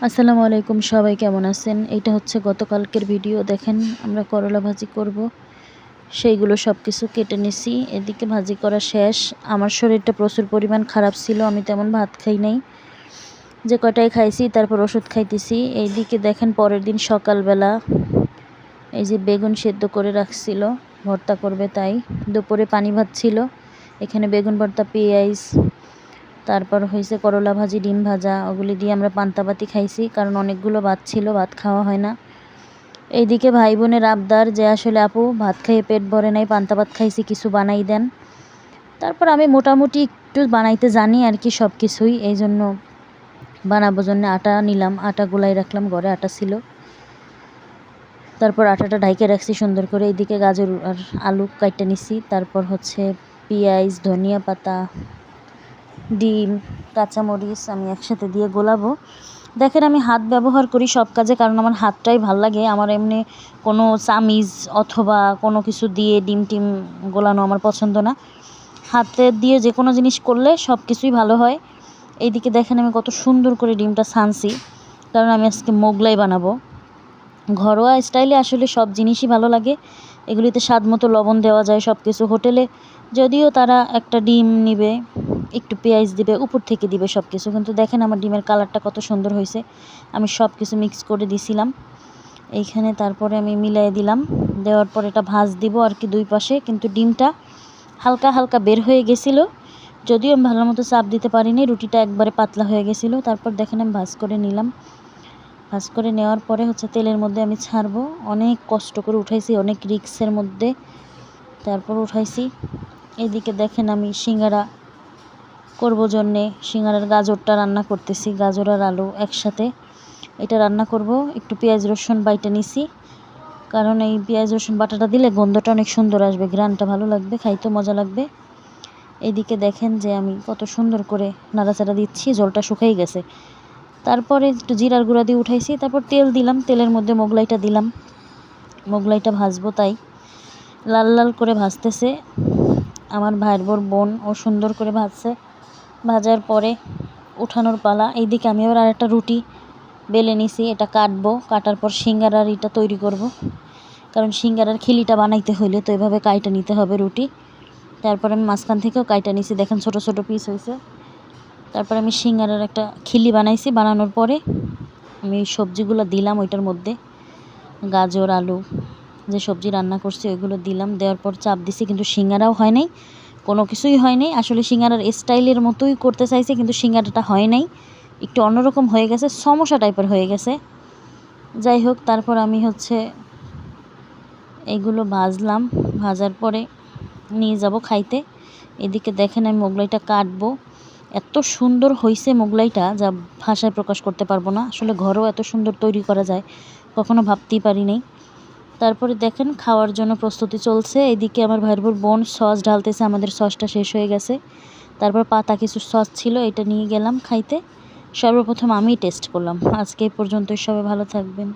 আসসালামু আলাইকুম, সবাই কেমন আছেন? এটা হচ্ছে গতকালকের ভিডিও। দেখেন আমরা করলা ভাজি করব, সেইগুলো সব কিছু কেটে নিছি। এদিকে ভাজি করা শেষ। আমার শরীরটা প্রচুর পরিমাণ খারাপ ছিল, আমি তেমন ভাত খাই নাই, যে কটাই খাইছি তারপর ওষুধ খাইতেছি। এইদিকে দেখেন পরের দিন সকালবেলা এই যে বেগুন সেদ্ধ করে রাখছিল, ভর্তা করবে, তাই দুপুরে পানি ভাত ছিল, এখানে বেগুন ভর্তা, পেঁয়াজ, তারপর হয়েছে করলা ভাজি, ডিম ভাজা, ওগুলি দিয়ে আমরা পান্তাবাতি খাইছি, কারণ অনেকগুলো ভাত ছিল, ভাত খাওয়া হয় না। এইদিকে ভাই বোনের আবদার যে আসলে আপু ভাত খাইয়ে পেট ভরে নাই, পান্তা ভাত খাইছি, কিছু বানাই দেন। তারপর আমি মোটামুটি একটু বানাইতে জানি আর কি, সব কিছুই, এই জন্য বানাবো জন্য আটা নিলাম, আটা গুলাই রাখলাম, ঘরে আটা ছিল। তারপর আটাটা ঢাইকে রাখছি সুন্দর করে। এইদিকে গাজর আর আলু কাইটে নিছি, তারপর হচ্ছে পেঁয়াজ, ধনিয়া পাতা, ডিম, কাঁচামরিচ আমি একসাথে দিয়ে গোলাবো। দেখেন আমি হাত ব্যবহার করি সব কাজে, কারণ আমার হাতটাই ভাল লাগে। আমার এমনি কোনো চামিচ অথবা কোনো কিছু দিয়ে ডিম টিম গোলানো আমার পছন্দ না। হাতে দিয়ে যে কোনো জিনিস করলে সব কিছুই ভালো হয়। এইদিকে দেখেন আমি কত সুন্দর করে ডিমটা ছানছি, কারণ আমি আজকে মোগলাই বানাবো। ঘরোয়া স্টাইলে আসলে সব জিনিসই ভালো লাগে, এগুলিতে স্বাদ মতো লবণ দেওয়া যায় সব কিছু। হোটেলে যদিও তারা একটা ডিম নিবে, একটু পেঁয়াজ দিবে, উপর থেকে দিবে সব কিছু, কিন্তু দেখেন আমার ডিমের কালারটা কত সুন্দর হয়েছে। আমি সব কিছু মিক্স করে দিছিলাম এইখানে, তারপরে আমি মিলাই দিলাম। দেওয়ার পর এটা ভাজ দিব আর কি দুই পাশে, কিন্তু ডিমটা হালকা হালকা বের হয়ে গেছিলো, যদিও আমি ভালো মতো চাপ দিতে পারিনি, রুটিটা একবারে পাতলা হয়ে গেছিলো। তারপর দেখেন আমি ভাজ করে নিলাম। ভাজ করে নেওয়ার পরে হচ্ছে তেলের মধ্যে আমি ছাড়বো। অনেক কষ্ট করে উঠাইছি, অনেক রিক্সের মধ্যে, তারপর উঠাইছি। এদিকে দেখেন আমি সিঙ্গারা করব জন্যে সিঙ্গারার গাজরটা রান্না করতেছি, গাজর আর আলু একসাথে এটা রান্না করব। একটু পেঁয়াজ রসুন বাইটে নিছি, কারণ এই পেঁয়াজ রসুন বাটাটা দিলে গন্ধটা অনেক সুন্দর আসবে, ঘ্রাণটা ভালো লাগবে, খাইতে মজা লাগবে। এইদিকে দেখেন যে আমি কত সুন্দর করে নাড়াচাড়া দিচ্ছি, জলটা শুকাই গেছে। তারপরে একটু জিরার গুঁড়া দিয়ে উঠাইছি, তারপর তেল দিলাম, তেলের মধ্যে মোগলাইটা দিলাম, মোগলাইটা ভাজবো, তাই লাল লাল করে ভাজতেছে আমার ভাইয়ের বোন, ও সুন্দর করে ভাজছে। ভাজার পরে উঠানোর পালা। এইদিকে আমি আবার আরেকটা রুটি বেলে নিছি, এটা কাটবো, কাটার পর সিঙ্গারার এটা তৈরি করব, কারণ সিঙ্গারার খিলিটা বানাইতে হইলে তো এভাবে কাইটা নিতে হবে রুটি। তারপর আমি মাঝখান থেকেও কাইটা নিছি, দেখেন ছোট ছোট পিস হয়েছে। তারপর আমি সিঙ্গারার একটা খিলি বানাইছি, বানানোর পরে আমি সবজিগুলো দিলাম ওইটার মধ্যে, গাজর আলু যে সবজি রান্না করছি ওইগুলো দিলাম। দেওয়ার পর চাপ দিছি, কিন্তু সিঙ্গারাও হয় নাই, কোনো কিছুই হয় নাই। আসলে সিঙ্গারার স্টাইলের মতোই করতে চাইছে, কিন্তু সিঙ্গারাটা হয় নাই, একটু অন্যরকম হয়ে গেছে, সমোসা টাইপের হয়ে গেছে। যাই হোক, তারপর আমি হচ্ছে এইগুলো ভাজলাম, ভাজার পরে নিয়ে যাব খাইতে। এদিকে দেখেন আমি মোগলাইটা কাটবো। এত সুন্দর হয়েছে মোগলাইটা, যা ভাষায় প্রকাশ করতে পারবো না। আসলে ঘরেও এত সুন্দর তৈরি করা যায় কখনো ভাবতেই পারি নাই। তারপরে দেখেন খাওয়ার জন্য প্রস্তুতি চলছে। এদিকে আমার ভাইয়ের বোন সস ঢালতেছে, আমাদের সসটা শেষ হয়ে গেছে। তারপর পাতা কিছু সস ছিল, এটা নিয়ে গেলাম খাইতে। সর্বপ্রথম আমিই টেস্ট করলাম। আজকে এই পর্যন্তই, সবাই ভালো থাকবেন।